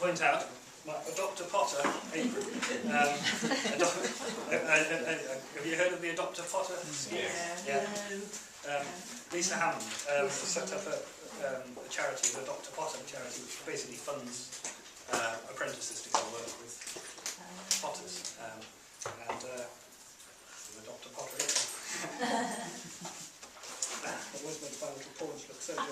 point out my Dr. Potter apron. Have you heard of the Dr. Potter scheme? Yeah. Lisa Hammond set up a charity, the Dr. Potter charity, which basically funds apprentices to go work with potters. And the Dr. Potter apron. Always made my little paws look so good.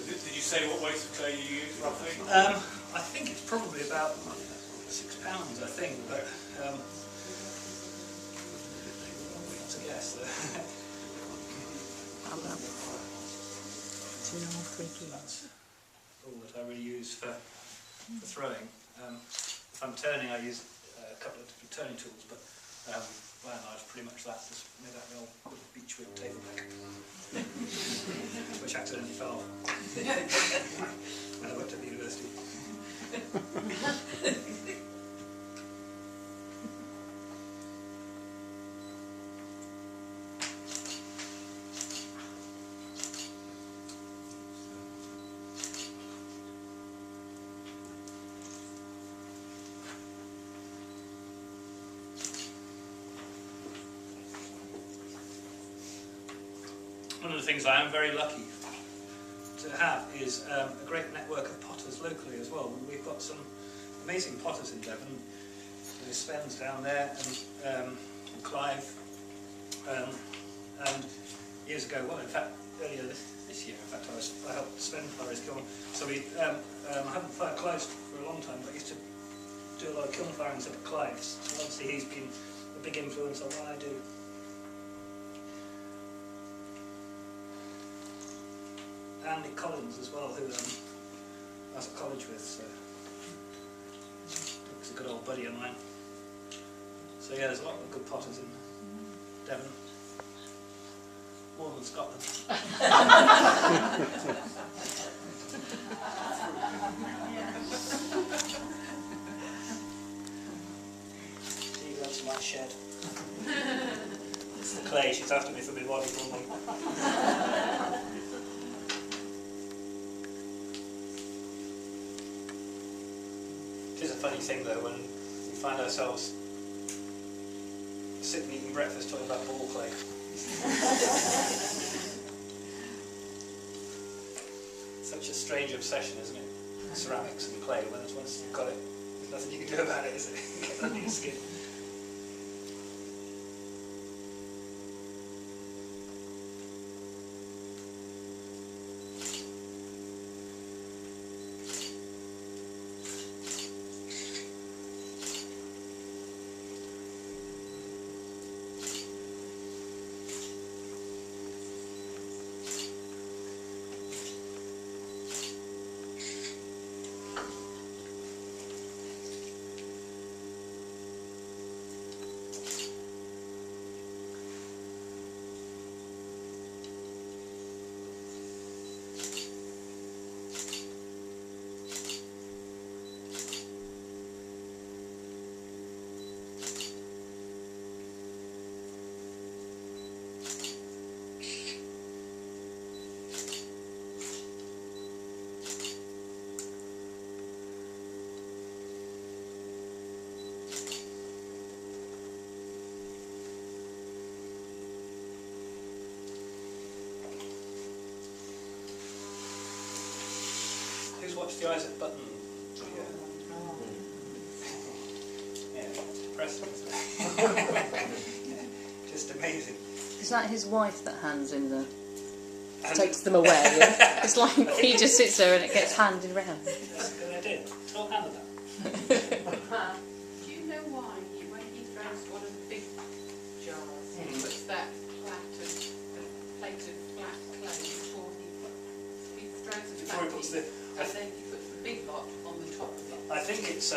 Did you say what weight of clay you use roughly? I think it's probably about £6, I think, but that's a guess. About 2.5–3 kilos. That's all that I really use for throwing. If I'm turning, I use a couple of different turning tools, but by and large, pretty much that. Just made that real beach whip table deck, which accidentally fell off when I went to the university. One of the things I am very lucky to have is a great network of potters locally as well. We've got some amazing potters in Devon. There's Sven's down there, and Clive. And years ago, well, in fact, earlier this year, in fact, I helped Sven fire his kiln. So we I haven't fired Clive's for a long time, but I used to do a lot of kiln firings up at Clive's. So obviously, he's been a big influence on what I do. Andy Collins as well, who I was at college with, so he's a good old buddy of mine. So yeah, there's a lot of good potters in Devon, more than Scotland. She loves my shed. It's the clay, she's after me for my body normally. It is a funny thing though when we find ourselves sitting eating breakfast talking about ball clay. Such a strange obsession, isn't it? Ceramics and clay, when once you've got it, there's nothing you can do about it, is it? It gets under your skin. Who's watched the Isaac Button video? Yeah, it's depressing, isn't it? Just amazing. Is that his wife that hands him the... takes them away? Yeah? It's like he just sits there and it gets handed round. That's a good idea. Tell Hannah that. Do you know why when he throws one of the big jars, he puts that plate of flat clay before he throws it back and then he puts the big lot on the top of it? I think it's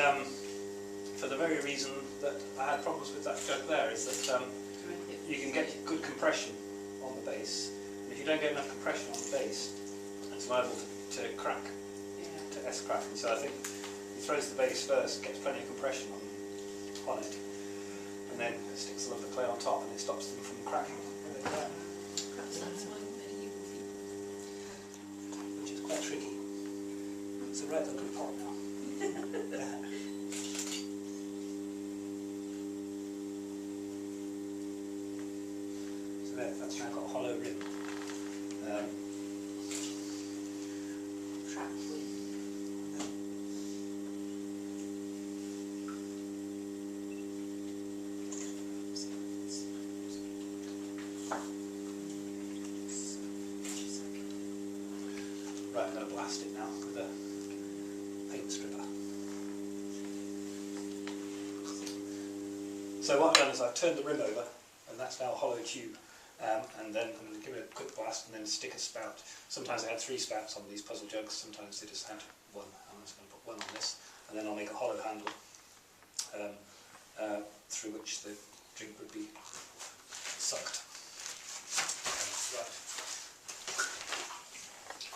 for the very reason that I had problems with that jug there, is that you can get good compression on the base. And if you don't get enough compression on the base, and it's liable to crack, to S-crack. And so I think he throws the base first, gets plenty of compression on it, and then sticks a lot of the clay on top, and it stops them from cracking. Perhaps that's why medieval people. Which is quite tricky. It's a rather good pot now. So there, that's now got a hollow rim. Trap wind. Right, I'm going to blast it now with a paint stripper. So what I've done is I've turned the rim over, and that's now a hollow tube. And then I'm going to give it a quick blast and then stick a spout. Sometimes I had 3 spouts on these puzzle jugs, sometimes they just had 1. I'm just going to put 1 on this, and then I'll make a hollow handle through which the drink would be sucked. Right.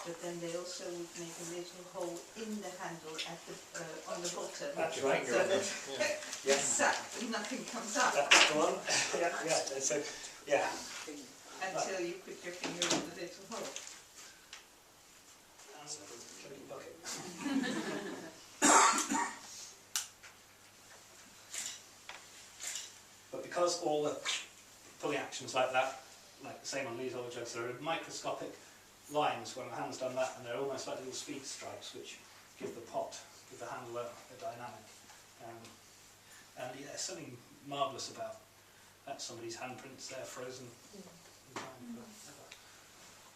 But then they also would make a little hole in the handle at the on the bottom. That's right. So that Yeah. suck, nothing comes up That's the one. Yeah, yeah. So, yeah. until you put your finger in the little hole. That's a bloody bucket. But because all the pulling actions like that, like the same on these old jugs, there are microscopic lines when the hand's done that, and they're almost like little speed stripes which give the handle a dynamic. And yeah, there's something marvellous about that. Somebody's handprints there, frozen in time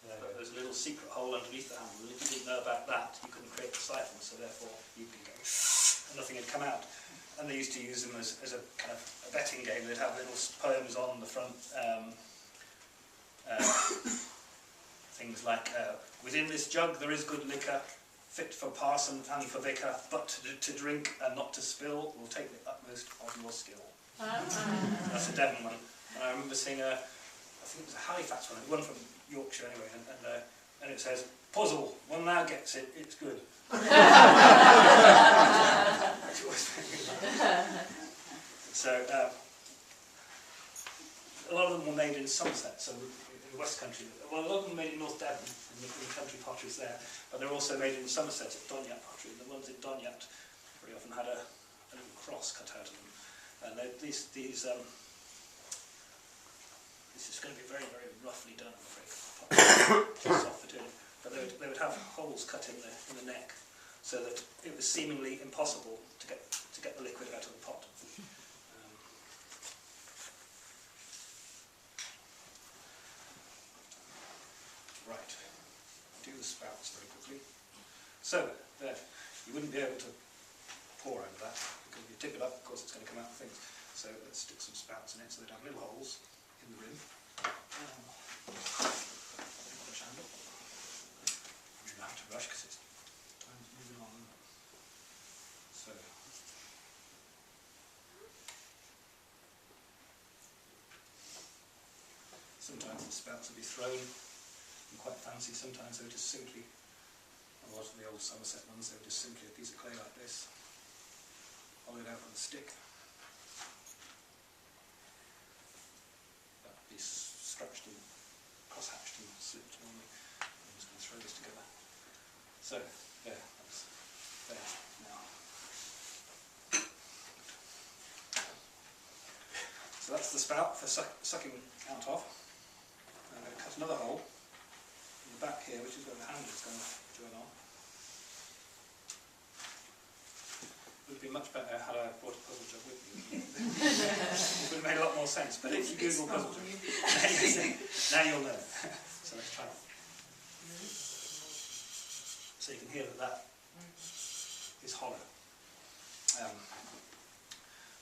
forever. There's a little secret hole underneath the handle, and if you didn't know about that, you couldn't create the siphon, so therefore you'd be going, and nothing had come out. And they used to use them as a kind of a betting game. They'd have little poems on the front, things like, within this jug there is good liquor, fit for parson and for vicar, but to drink and not to spill will take the utmost of your skill. That's a Devon one. And I remember seeing I think it was a Halifax one from Yorkshire anyway, and it says, puzzle, one now gets it, it's good. So, a lot of them were made in Somerset, so in the West Country. Well, a lot of them were made in North Devon, in the country potteries there, but they're also made in Somerset at Donyat pottery. The ones in Donyat very often had a little cross cut out of them. And this is going to be very, very roughly done, I'm afraid. Too soft for doing it. But they would have holes cut in the neck, so that it was seemingly impossible to get the liquid out of the pot. Right, do the spouts very quickly. So, there, you wouldn't be able to pour over that, because if you tip it up, of course it's going to come out of things. So let's stick some spouts in it, so they'd have little holes in the rim. You don't have to rush, because it's time's moving on. So, sometimes the spouts will be thrown, and quite fancy. Sometimes they're just simply, a lot of the old Somerset ones, they're just simply a piece of clay like this, hollowed out with a stick. That would be stretched and cross-hatched and slipped normally. I'm just going to throw this together. So, there, that's there now. So that's the spout for sucking out of. I'm going to cut another hole in the back here, which is where the handle is going to join on. It would be much better had I brought a puzzle jug with me. It would have made a lot more sense, but if you Google puzzle jug, now you'll know. So let's try it. So you can hear that is hollow.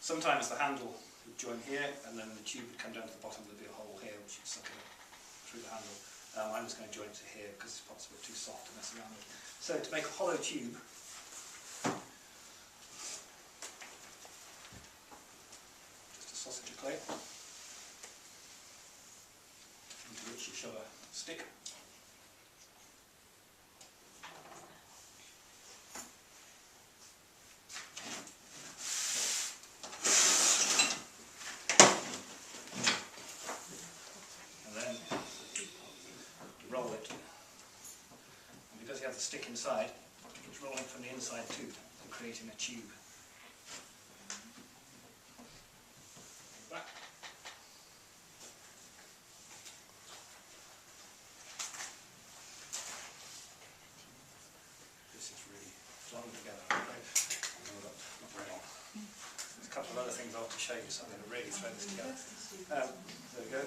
Sometimes the handle would join here, and then the tube would come down to the bottom. There'd be a hole here, which you'd suck it through the handle. I'm just going to join it to here because this pot's a bit too soft to mess around with. So to make a hollow tube, just a sausage of clay, into which you shove a stick. roll it. And because you have the stick inside, it's rolling from the inside too, and creating a tube. Back. This is really flung together. Not very long. There's a couple of other things I want to show you, so I'm going to really throw this together. There we go.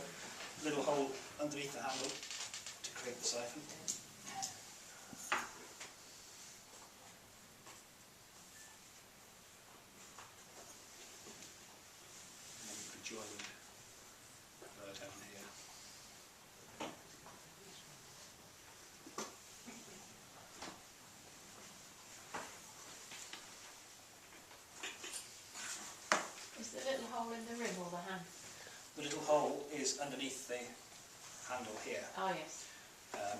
Little hole underneath the handle to create the siphon. And then you could join lower down here. Is the little hole in the rim or the hand? The little hole is underneath the handle here. Oh yes. Um,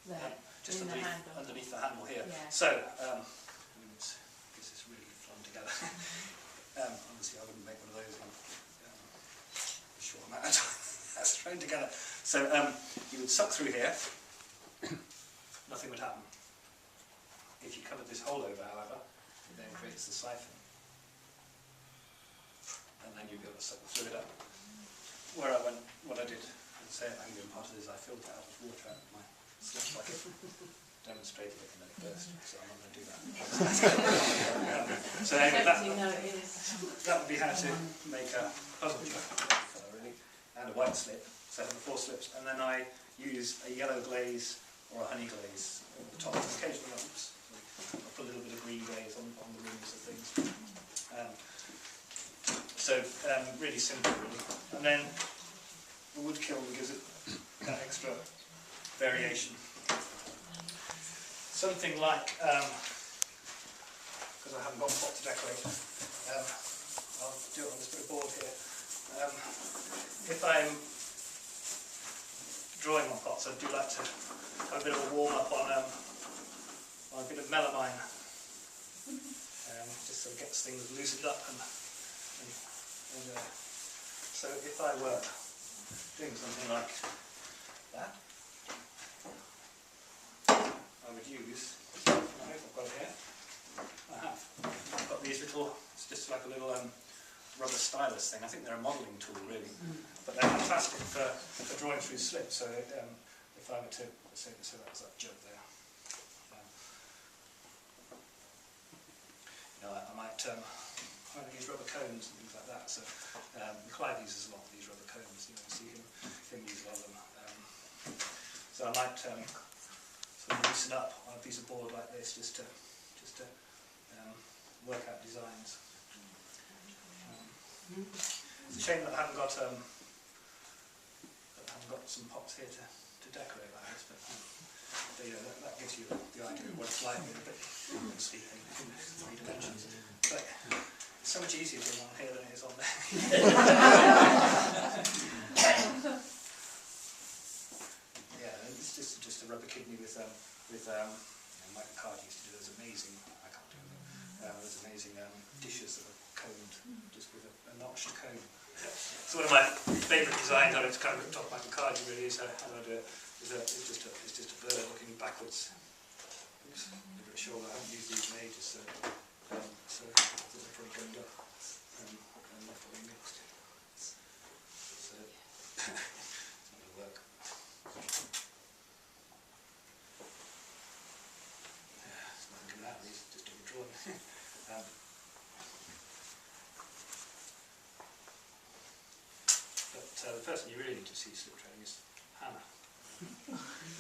There. just In the handle. underneath the handle here. Yeah. So, this is really flung together. Obviously I wouldn't make one of those in a short amount of time. That's thrown together. So you would suck through here, nothing would happen. If you covered this hole over, however, it then creates the siphon. And then you'd be able to suck the fluid up. Where I went, what I did, I'd say at Anglian part is I filled that out with water out of my slip bucket, demonstrated it and then it burst, so I'm not going to do that. So anyway, that would be how to make a puzzle jar, really, and a white slip, so I have the 4 slips, and then I use a yellow glaze or a honey glaze over the top, occasionally I'll put a little bit of green glaze on the rims of things. Really simple, really. And then the wood kiln gives it that extra variation. Something like, because I haven't got a pot to decorate, I'll do it on this bit of board here. If I'm drawing on pots, I do like to have a bit of a warm up on a bit of melamine, just so it gets things loosened up. So if I were doing something like that, I would use, I've got it here, I've got these little, it's just like a little rubber stylus thing. I think they're a modelling tool really, but they're fantastic for drawing through slips. So if I were to, so that was that jug there. I might use rubber cones and things like that. So Clive uses a lot of these rubber cones. You see him use a lot of them. So I might sort of loosen up on a piece of board like this, just to work out designs. It's a shame that I haven't got some pots here to decorate like this, but that gives you the idea of what it's like with a bit sleep in 3 dimensions. But it's so much easier doing on here than it is on there. Yeah, it's just a rubber kidney with Mike Card used to do those amazing, I can't do them, those amazing dishes that are coned just with a notched cone. It's one of my favourite designs. I it's kind of top Michael Cardi really is how I do it. It's just a bird looking backwards. Oops, over its shoulder. I haven't used these in ages, so I thought they're probably going up and left the wing next. So it's not going to work. Yeah, it's nothing coming out of these, just doing a drawing. But the person you really need to see slip training is Hannah.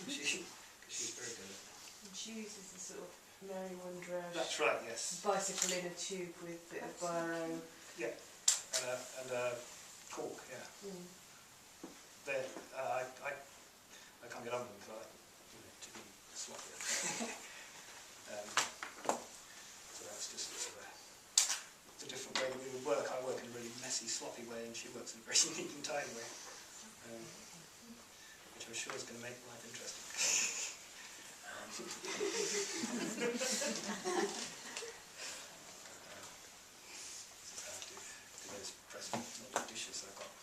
She's very good at it. She uses the sort of Mary Wondrush That's right, yes. bicycle in a tube with a bit of biro. Yeah, and a cork, yeah. I can't get on with them because I like to be sloppy. So that's just it's a different way that we would work. I work in a really messy, sloppy way, and she works in a very neat and tidy way, which I'm sure is going to make life interesting. Those press not dishes I've got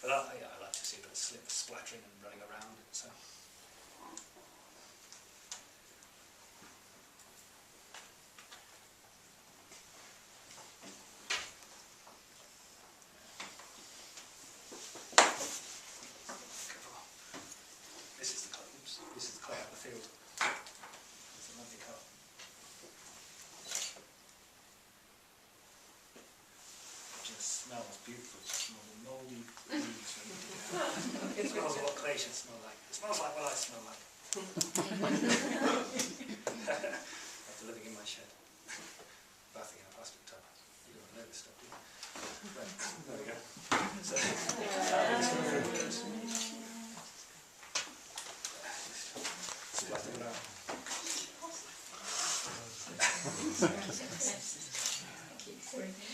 But yeah, I like to see a bit of slip splattering and running around. So. This is the clay. Oops, this is the clay out of the field. It's a lovely colour. It just smells beautiful. It smells of mouldy leaves. It smells what clay should smell like. It smells like what I smell like. After living in my shed, bathing in a plastic tub. You don't know this stuff, do you? Right, there we go. So, splattered around. Thank you.